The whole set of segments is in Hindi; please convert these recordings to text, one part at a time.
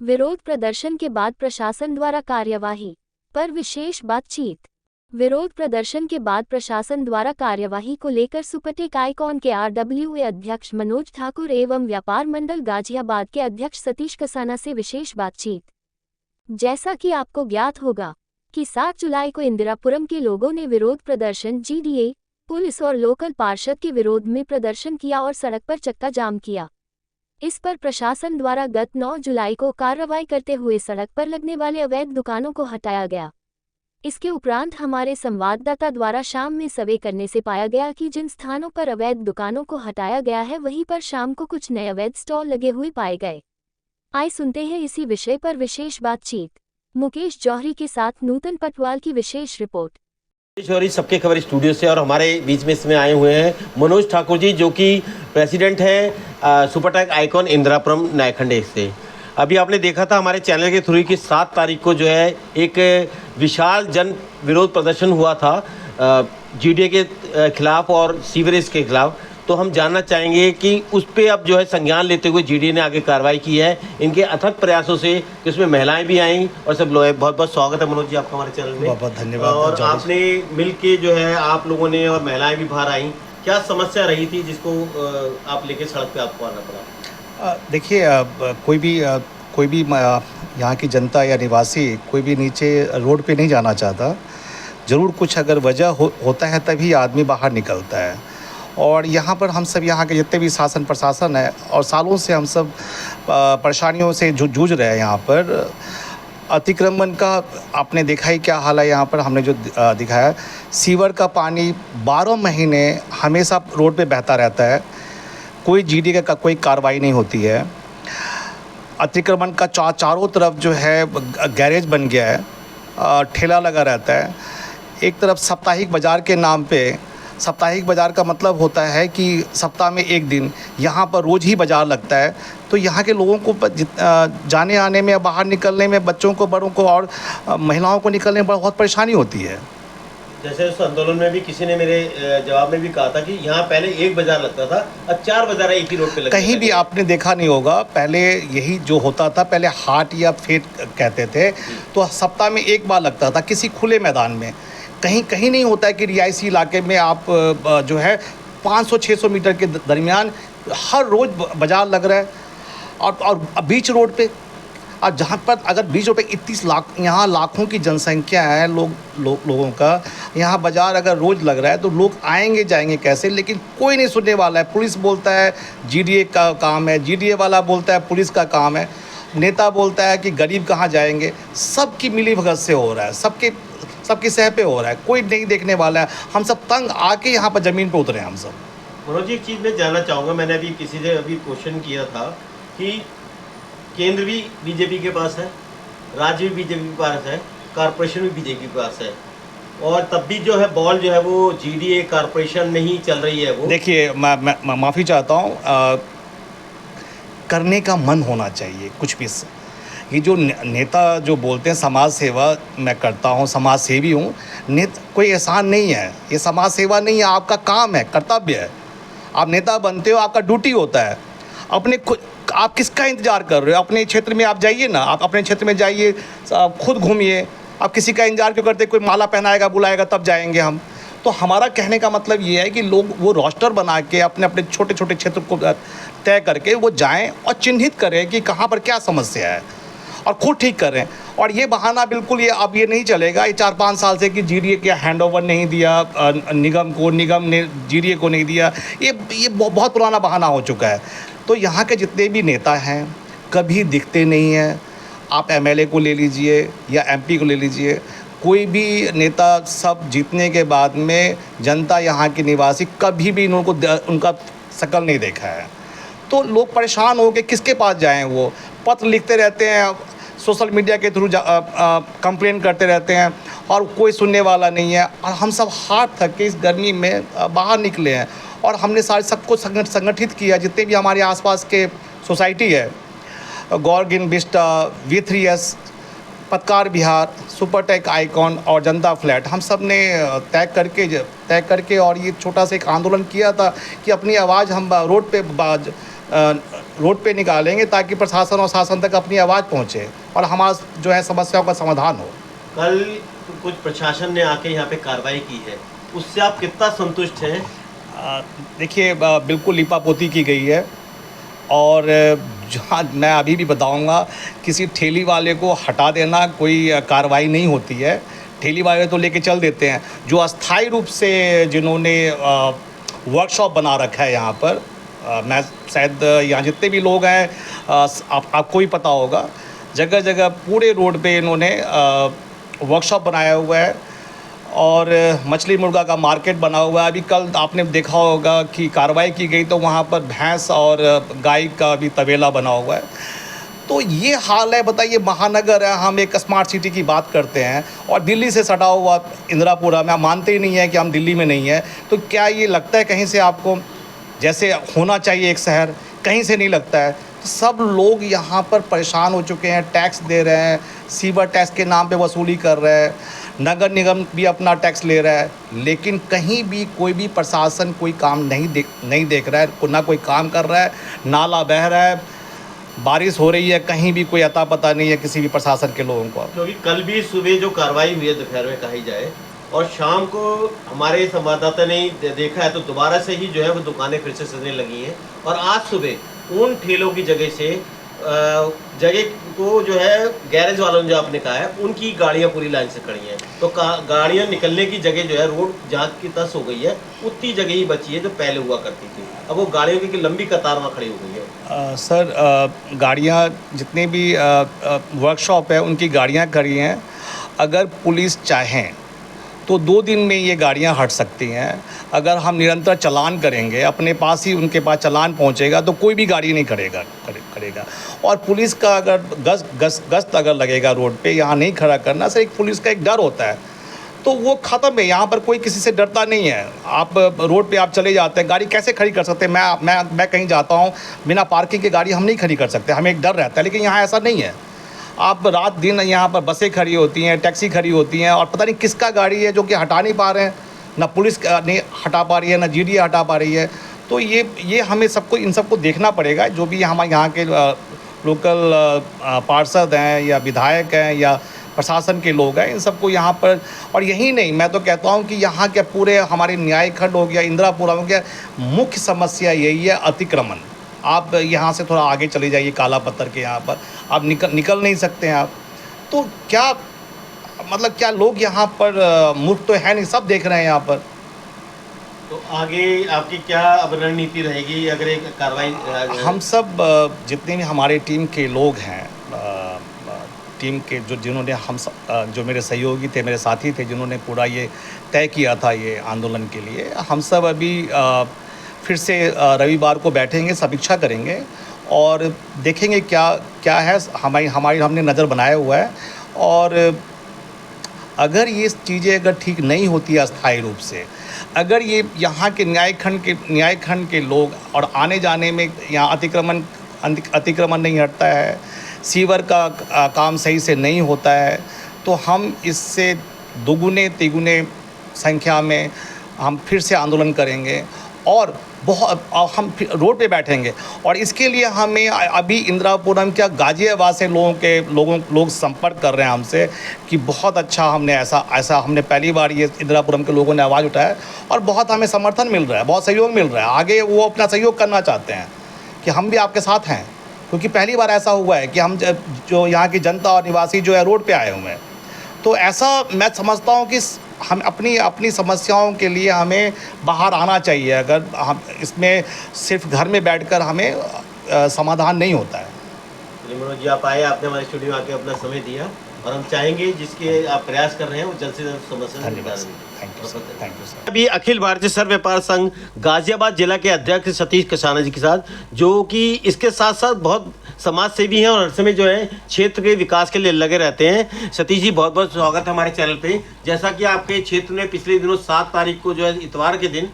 विरोध प्रदर्शन के बाद प्रशासन द्वारा कार्यवाही पर विशेष बातचीत। विरोध प्रदर्शन के बाद प्रशासन द्वारा कार्यवाही को लेकर सुपरटेक आइकॉन के RWA अध्यक्ष मनोज ठाकुर एवं व्यापार मंडल गाजियाबाद के अध्यक्ष सतीश कसाना से विशेष बातचीत। जैसा कि आपको ज्ञात होगा कि 7 जुलाई को इंदिरापुरम के लोगों ने विरोध प्रदर्शन GDA, पुलिस और लोकल पार्षद के विरोध में प्रदर्शन किया और सड़क पर चक्का जाम किया। इस पर प्रशासन द्वारा गत 9 जुलाई को कार्रवाई करते हुए सड़क पर लगने वाले अवैध दुकानों को हटाया गया। इसके उपरांत हमारे संवाददाता द्वारा शाम में सर्वे करने से पाया गया कि जिन स्थानों पर अवैध दुकानों को हटाया गया है वहीं पर शाम को कुछ नए अवैध स्टॉल लगे हुए पाए गए। आइए सुनते हैं इसी विषय पर विशेष बातचीत। मुकेश जौहरी के साथ नूतन पटवाल की विशेष रिपोर्ट। जौहरी सबके खबर स्टूडियो से, और हमारे बीच में इसमें आए हुए हैं मनोज ठाकुर जी, जो कि प्रेसिडेंट है सुपरटेक आइकॉन इंदिरापुरम न्यायखंड से। अभी आपने देखा था हमारे चैनल के थ्रू कि 7 तारीख को जो है एक विशाल जन विरोध प्रदर्शन हुआ था GDA के खिलाफ और सीवरेज के खिलाफ। तो हम जानना चाहेंगे कि उस पर अब जो है संज्ञान लेते हुए GDA ने आगे कार्रवाई की है इनके अथक प्रयासों से, कि उसमें महिलाएं भी आईं और सब लोग। बहुत बहुत स्वागत है मनोज जी आपका हमारे चैनल में। बहुत बहुत धन्यवाद। और आपने मिल के जो है आप लोगों ने और महिलाएं भी बाहर आईं, क्या समस्या रही थी जिसको आप लेके सड़क पे आपको आना पड़ा? देखिए, कोई भी यहाँ की जनता या निवासी कोई भी नीचे रोड पे नहीं जाना चाहता। ज़रूर कुछ अगर वजह होता है तभी आदमी बाहर निकलता है। और यहाँ पर हम सब यहाँ के जितने भी शासन प्रशासन है और सालों से हम सब परेशानियों से जूझ रहे हैं। यहाँ पर अतिक्रमण का आपने देखा ही क्या हाल है। यहाँ पर हमने जो दिखाया, सीवर का पानी 12 महीने हमेशा रोड पे बहता रहता है, कोई GDA का कोई कार्रवाई नहीं होती है। अतिक्रमण का चारों तरफ जो है गैरेज बन गया है, ठेला लगा रहता है। एक तरफ साप्ताहिक बाज़ार के नाम पे, साप्ताहिक बाज़ार का मतलब होता है कि सप्ताह में एक दिन यहाँ पर रोज़ ही बाज़ार लगता है। तो यहाँ के लोगों को जाने आने में, बाहर निकलने में, बच्चों को, बड़ों को और महिलाओं को निकलने में बहुत परेशानी होती है। जैसे उस आंदोलन में भी किसी ने मेरे जवाब में भी कहा था कि यहाँ पहले एक बाजार लगता था, अब 4 बाजार एक ही रोड पे लगते। कहीं भी आपने देखा नहीं होगा, पहले यही जो होता था, पहले हाट या फेट कहते थे, तो सप्ताह में एक बार लगता था किसी खुले मैदान में। कहीं नहीं होता है कि रिहायशी इलाके में आप जो है 500-600 मीटर के दरमियान हर रोज़ बाज़ार लग रहा है। और बीच रोड पे, और जहाँ पर अगर बीच रोड पे 31 लाख, यहाँ लाखों की जनसंख्या है, लोगों का यहाँ बाज़ार अगर रोज़ लग रहा है तो लोग आएंगे जाएंगे कैसे? लेकिन कोई नहीं सुनने वाला है। पुलिस बोलता है GDA का काम है, GDA वाला बोलता है पुलिस का काम है, नेता बोलता है कि गरीब कहाँ जाएंगे। सबकी मिलीभगत से हो रहा है, सबकी सह पे हो रहा है, कोई नहीं देखने वाला है। हम सब तंग आके यहाँ पर ज़मीन पे उतरे हैं हम सब। मनोज जी, एक चीज़ मैं जानना चाहूँगा, मैंने अभी किसी से क्वेश्चन किया था कि केंद्र भी BJP के पास है, राज्य भी BJP के पास है, कॉरपोरेशन भी BJP के पास है, और तब भी जो है बॉल जो है वो GDA कॉरपोरेशन में ही चल रही है। वो देखिए, मैं माफ़ी चाहता हूँ, करने का मन होना चाहिए कुछ भी। ये जो नेता जो बोलते हैं समाज सेवा मैं करता हूँ, समाज सेवी हूँ, कोई एहसान नहीं है, ये समाज सेवा नहीं है, आपका काम है, कर्तव्य है। आप नेता बनते हो, आपका ड्यूटी होता है। आप किसका इंतज़ार कर रहे हो? अपने क्षेत्र में आप जाइए ना, आप अपने क्षेत्र में जाइए, खुद घूमिए। आप किसी का इंतज़ार क्यों करते? कोई माला पहनाएगा, बुलाएगा तब जाएंगे हम। तो हमारा कहने का मतलब ये है कि लोग वो रोस्टर बना के अपने अपने छोटे छोटे क्षेत्र को तय करके वो जाएं और चिन्हित करें कि कहाँ पर क्या समस्या है और खुद ठीक करें। और ये बहाना बिल्कुल अब ये नहीं चलेगा, ये 4-5 साल से कि GDA के हैंडओवर नहीं दिया निगम को, निगम ने GDA को नहीं दिया, ये बहुत पुराना बहाना हो चुका है। तो यहाँ के जितने भी नेता हैं कभी दिखते नहीं हैं। आप MLA को ले लीजिए या MP को ले लीजिए, कोई भी नेता सब जीतने के बाद में जनता यहाँ के निवासी कभी भी उनका शकल नहीं देखा है। तो लोग परेशान हो के किसके पास जाएं? वो पत्र लिखते रहते हैं, सोशल मीडिया के थ्रू कंप्लेन करते रहते हैं और कोई सुनने वाला नहीं है। और हम सब हाथ थक के इस गर्मी में बाहर निकले हैं और हमने सारे सबको संगठित किया। जितने भी हमारे आसपास के सोसाइटी है, गौरगिन विस्टा, V3S, पतकार विहार, सुपरटेक आइकॉन और जनता फ्लैट, हम सब ने तय करके और ये छोटा सा एक आंदोलन किया था कि अपनी आवाज़ हम रोड पे रोड पे निकालेंगे ताकि प्रशासन और शासन तक अपनी आवाज़ पहुँचे और हमारा जो है समस्याओं का समाधान हो। कल कुछ प्रशासन ने आके यहाँ पे कार्रवाई की है, उससे आप कितना संतुष्ट हैं? देखिए बिल्कुल लिपापोती की गई है और जहाँ मैं अभी भी बताऊंगा, किसी ठेली वाले को हटा देना कोई कार्रवाई नहीं होती है। ठेली वाले तो लेके चल देते हैं, जो अस्थायी रूप से जिन्होंने वर्कशॉप बना रखा है यहाँ पर, मैं शायद यहाँ जितने भी लोग हैं आपको ही पता होगा, जगह जगह पूरे रोड पे इन्होंने वर्कशॉप बनाया हुआ है और मछली मुर्गा का मार्केट बना हुआ है। अभी कल आपने देखा होगा कि कार्रवाई की गई तो वहाँ पर भैंस और गाय का भी तबेला बना हुआ है। तो ये हाल है, बताइए, महानगर है, हम एक स्मार्ट सिटी की बात करते हैं और दिल्ली से सटा हुआ इंदिरापुरा में आप मानते ही नहीं है कि हम दिल्ली में नहीं है। तो क्या ये लगता है कहीं से आपको जैसे होना चाहिए एक शहर, कहीं से नहीं लगता है। सब लोग यहाँ पर परेशान हो चुके हैं, टैक्स दे रहे हैं, सीवर टैक्स के नाम पे वसूली कर रहे हैं, नगर निगम भी अपना टैक्स ले रहा है, लेकिन कहीं भी कोई भी प्रशासन कोई काम नहीं देख रहा है, ना कोई काम कर रहा है, नाला बह रहा है, बारिश हो रही है, कहीं भी कोई अता पता नहीं है किसी भी प्रशासन के लोगों को। क्योंकि कल भी सुबह जो कार्रवाई हुई है दोपहर में कही जाए, और शाम को हमारे संवाददाता ने देखा है तो दोबारा से ही जो है वो दुकानें फिर से सजने लगी हैं। और आज सुबह उन ठेलों की जगह से जगह को जो है गैरेज वालों ने जो आपने कहा है उनकी गाड़ियां पूरी लाइन से खड़ी हैं, तो गाड़ियां निकलने की जगह जो है रोड जहाँ की तस हो गई है उतनी जगह ही बची है जो पहले हुआ करती थी। अब वो गाड़ियों की लंबी कतार वहाँ खड़ी हो गई है। सर गाड़ियाँ जितने भी वर्कशॉप है उनकी गाड़ियाँ खड़ी हैं। अगर पुलिस चाहें तो 2 दिन में ये गाड़ियाँ हट सकती हैं। अगर हम निरंतर चालान करेंगे, अपने पास ही उनके पास चालान पहुंचेगा तो कोई भी गाड़ी नहीं करेगा। और पुलिस का अगर गश्त अगर लगेगा रोड पे, यहाँ नहीं खड़ा करना, सर एक पुलिस का एक डर होता है तो वो ख़त्म है। यहाँ पर कोई किसी से डरता नहीं है। आप रोड पे आप चले जाते हैं, गाड़ी कैसे खड़ी कर सकते हैं? मैं कहीं जाता हूँ, बिना पार्किंग की गाड़ी हम नहीं खड़ी कर सकते, हमें एक डर रहता है। लेकिन यहाँ ऐसा नहीं है। आप रात दिन यहाँ पर बसें खड़ी होती हैं, टैक्सी खड़ी होती हैं और पता नहीं किसका गाड़ी है जो कि हटा नहीं पा रहे हैं, ना पुलिस नहीं हटा पा रही है, ना जीडीए हटा पा रही है। तो ये हमें सबको इन सबको देखना पड़ेगा। जो भी हमारे यहाँ के लोकल पार्षद हैं या विधायक हैं या प्रशासन के लोग हैं, इन सबको यहाँ पर, और यही नहीं, मैं तो कहता हूँ कि यहाँ के पूरे हमारे न्याय खंड हो गया, इंदिरापुरा हो गया, मुख्य समस्या यही है अतिक्रमण। आप यहाँ से थोड़ा आगे चले जाइए, काला पत्थर के यहाँ पर आप निकल नहीं सकते हैं आप। तो क्या मतलब क्या लोग यहाँ पर मूर्ख तो है नहीं, सब देख रहे हैं यहाँ पर। तो आगे आपकी क्या अब रणनीति रहेगी अगर एक कार्रवाई? हम सब जितने भी हमारे टीम के लोग हैं, टीम के जिन्होंने जो मेरे सहयोगी थे, मेरे साथी थे, जिन्होंने पूरा ये तय किया था ये आंदोलन के लिए, हम सब अभी फिर से रविवार को बैठेंगे, समीक्षा करेंगे और देखेंगे क्या है। हमने नज़र बनाया हुआ है और अगर ये चीज़ें अगर ठीक नहीं होती है अस्थायी रूप से, अगर ये यहाँ के न्यायखंड के लोग और आने जाने में यहाँ अतिक्रमण नहीं हटता है, सीवर का काम सही से नहीं होता है, तो हम इससे दुगुने तिगुने संख्या में हम फिर से आंदोलन करेंगे और हम रोड पे बैठेंगे। और इसके लिए हमें अभी इंदिरापुरम क्या गाजियाबाद से लोग संपर्क कर रहे हैं हमसे कि बहुत अच्छा, हमने ऐसा हमने पहली बार ये इंदिरापुरम के लोगों ने आवाज़ उठाया और बहुत हमें समर्थन मिल रहा है, बहुत सहयोग मिल रहा है। आगे वो अपना सहयोग करना चाहते हैं कि हम भी आपके साथ हैं, क्योंकि पहली बार ऐसा हुआ है कि हम जो यहाँ की जनता और निवासी जो है रोड पे आए हुए हैं। तो ऐसा मैं समझता हूँ कि हम अपनी समस्याओं के लिए हमें बाहर आना चाहिए। अगर हम इसमें सिर्फ घर में बैठकर हमें समाधान नहीं होता है। मनोज जी, आप आए, आपने हमारे स्टूडियो में आके अपना समय दिया और हम चाहेंगे जिसके आप प्रयास कर रहे हैं वो जल्द से जल्द समस्या निकालें। Thank you sir. अभी अखिल भारतीय सर्व व्यापार संघ गाजियाबाद जिला के अध्यक्ष सतीश कसाना जी के साथ, जो कि इसके साथ साथ बहुत समाज सेवी हैं और हर समय जो है क्षेत्र के विकास के लिए लगे रहते हैं। सतीश जी, बहुत बहुत स्वागत है हमारे चैनल पे। जैसा कि आपके क्षेत्र में पिछले दिनों 7 तारीख को जो है इतवार के दिन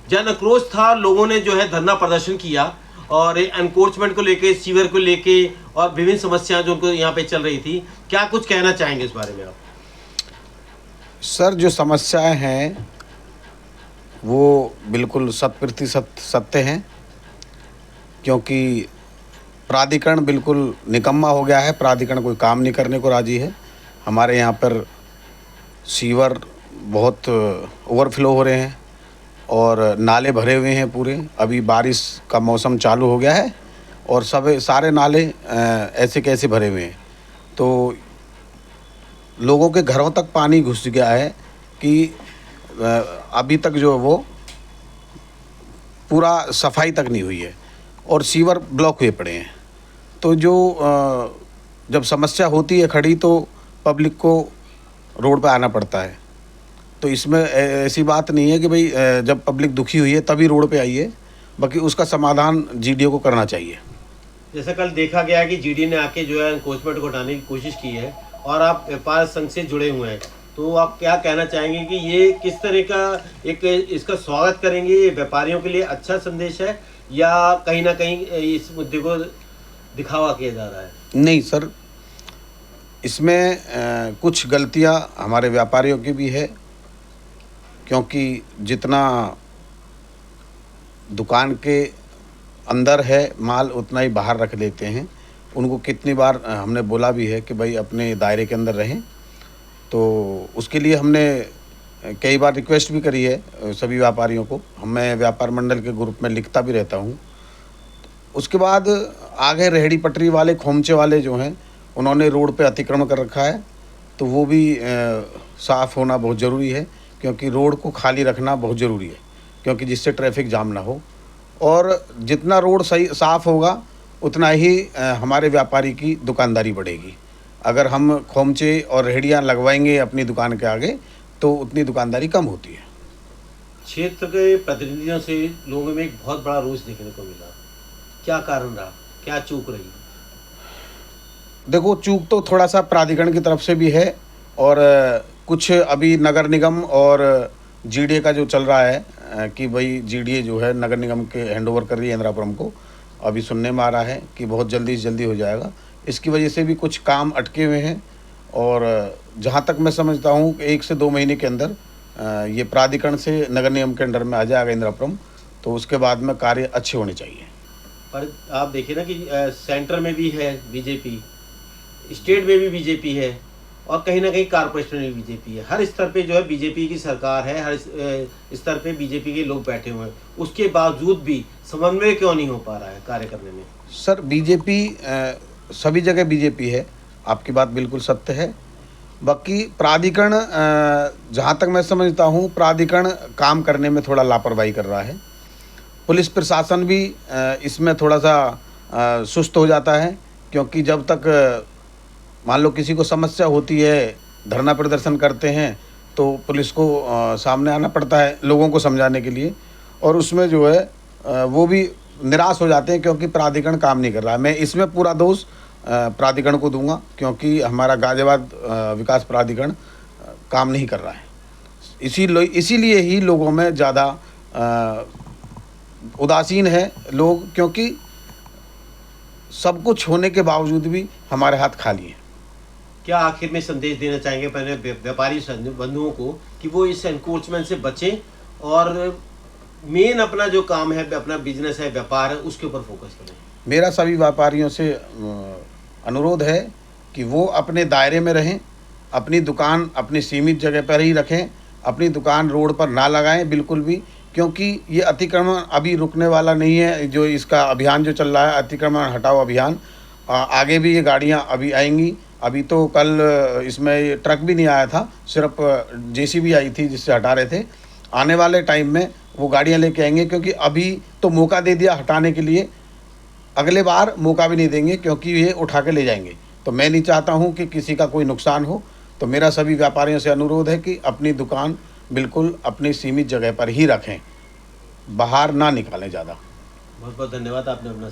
जन आक्रोश था, लोगों ने जो है धरना प्रदर्शन किया और एनक्रोचमेंट को लेके, सीवर को लेके और विभिन्न समस्याएं जो उनको यहाँ पे चल रही थी, क्या कुछ कहना चाहेंगे इस बारे में आप? सर, जो समस्याएं हैं वो बिल्कुल 100% सत्य हैं, क्योंकि प्राधिकरण बिल्कुल निकम्मा हो गया है। प्राधिकरण कोई काम नहीं करने को राजी है। हमारे यहाँ पर सीवर बहुत ओवरफ्लो हो रहे हैं और नाले भरे हुए हैं पूरे। अभी बारिश का मौसम चालू हो गया है और सारे नाले ऐसे कैसे भरे हुए हैं, तो लोगों के घरों तक पानी घुस गया है कि अभी तक जो है वो पूरा सफाई तक नहीं हुई है और सीवर ब्लॉक हुए पड़े हैं। तो जो जब समस्या होती है खड़ी तो पब्लिक को रोड पे आना पड़ता है। तो इसमें ऐसी बात नहीं है कि भाई जब पब्लिक दुखी हुई है तभी रोड पे आई है, बाकी उसका समाधान जीडीओ को करना चाहिए। जैसा कल देखा गया है कि जीडी ने आके जो है एनक्रोचमेंट को हटाने की कोशिश की है और आप व्यापार संघ से जुड़े हुए हैं, तो आप क्या कहना चाहेंगे कि ये किस तरह का एक इसका स्वागत करेंगे? ये व्यापारियों के लिए अच्छा संदेश है या कहीं ना कहीं इस मुद्दे को दिखावा किया जा रहा है? नहीं सर, इसमें कुछ गलतियां हमारे व्यापारियों की भी है, क्योंकि जितना दुकान के अंदर है माल उतना ही बाहर रख लेते हैं। उनको कितनी बार हमने बोला भी है कि भाई अपने दायरे के अंदर रहें, तो उसके लिए हमने कई बार रिक्वेस्ट भी करी है सभी व्यापारियों को। मैं व्यापार मंडल के ग्रुप में लिखता भी रहता हूँ। उसके बाद आगे रेहड़ी पटरी वाले, खोमचे वाले जो हैं, उन्होंने रोड पे अतिक्रमण कर रखा है, तो वो भी साफ़ होना बहुत ज़रूरी है, क्योंकि रोड को खाली रखना बहुत ज़रूरी है, क्योंकि जिससे ट्रैफिक जाम ना हो। और जितना रोड सही साफ़ होगा उतना ही हमारे व्यापारी की दुकानदारी बढ़ेगी। अगर हम खोमचे और रेहड़ियाँ लगवाएंगे अपनी दुकान के आगे तो उतनी दुकानदारी कम होती है। क्षेत्र के प्रतिनिधियों से लोगों में एक बहुत बड़ा रोष देखने को मिला, क्या कारण रहा, क्या चूक रही? देखो, चूक तो थोड़ा सा प्राधिकरण की तरफ से भी है और कुछ अभी नगर निगम और जीडीए का जो चल रहा है कि भाई जीडीए जो है नगर निगम के हैंडओवर कर रही है इंदिरापुरम को। अभी सुनने में आ रहा है कि बहुत जल्दी से जल्दी हो जाएगा। इसकी वजह से भी कुछ काम अटके हुए हैं और जहाँ तक मैं समझता हूँ 1 से 2 महीने के अंदर ये प्राधिकरण से नगर निगम के अंडर में आ जाएगा इंदिरापुरम, तो उसके बाद में कार्य अच्छे होने चाहिए। पर आप देखिए ना कि सेंटर में भी है बीजेपी, स्टेट में भी बीजेपी है और कहीं ना कहीं कारपोरेशन में भी बीजेपी है। हर स्तर पे जो है बीजेपी की सरकार है, हर स्तर पे बीजेपी के लोग बैठे हुए हैं। उसके बावजूद भी समन्वय क्यों नहीं हो पा रहा है कार्य करने में? सर, बीजेपी सभी जगह बीजेपी है, आपकी बात बिल्कुल सत्य है। बाकी प्राधिकरण, जहाँ तक मैं समझता हूँ, प्राधिकरण काम करने में थोड़ा लापरवाही कर रहा है। पुलिस प्रशासन भी इसमें थोड़ा सा सुस्त हो जाता है, क्योंकि जब तक मान लो किसी को समस्या होती है, धरना प्रदर्शन करते हैं, तो पुलिस को सामने आना पड़ता है लोगों को समझाने के लिए, और उसमें जो है वो भी निराश हो जाते हैं क्योंकि प्राधिकरण काम नहीं कर रहा है। मैं इसमें पूरा दोष प्राधिकरण को दूंगा, क्योंकि हमारा गाजियाबाद विकास प्राधिकरण काम नहीं कर रहा है। इसीलिए ही लोगों में ज़्यादा उदासीन है लोग, क्योंकि सब कुछ होने के बावजूद भी हमारे हाथ खाली हैं। क्या आखिर में संदेश देना चाहेंगे अपने व्यापारी बंधुओं को कि वो इस एनक्रोचमेंट से बचें और मेन अपना जो काम है, अपना बिजनेस है, व्यापार है, उसके ऊपर फोकस करें? मेरा सभी व्यापारियों से अनुरोध है कि वो अपने दायरे में रहें, अपनी दुकान अपनी सीमित जगह पर ही रखें, अपनी दुकान रोड पर ना लगाएं बिल्कुल भी, क्योंकि ये अतिक्रमण अभी रुकने वाला नहीं है। जो इसका अभियान जो चल रहा है, अतिक्रमण हटाओ अभियान, आगे भी ये गाड़ियाँ अभी आएंगी। अभी तो कल इसमें ट्रक भी नहीं आया था, सिर्फ जेसीबी आई थी जिससे हटा रहे थे। आने वाले टाइम में वो गाड़ियाँ लेके आएंगे, क्योंकि अभी तो मौका दे दिया हटाने के लिए, अगले बार मौका भी नहीं देंगे क्योंकि ये उठा के ले जाएंगे। तो मैं नहीं चाहता हूँ कि किसी का कोई नुकसान हो। तो मेरा सभी व्यापारियों से अनुरोध है कि अपनी दुकान बिल्कुल अपनी सीमित जगह पर ही रखें, बाहर ना निकालें ज़्यादा। बहुत बहुत धन्यवाद, आपने अपना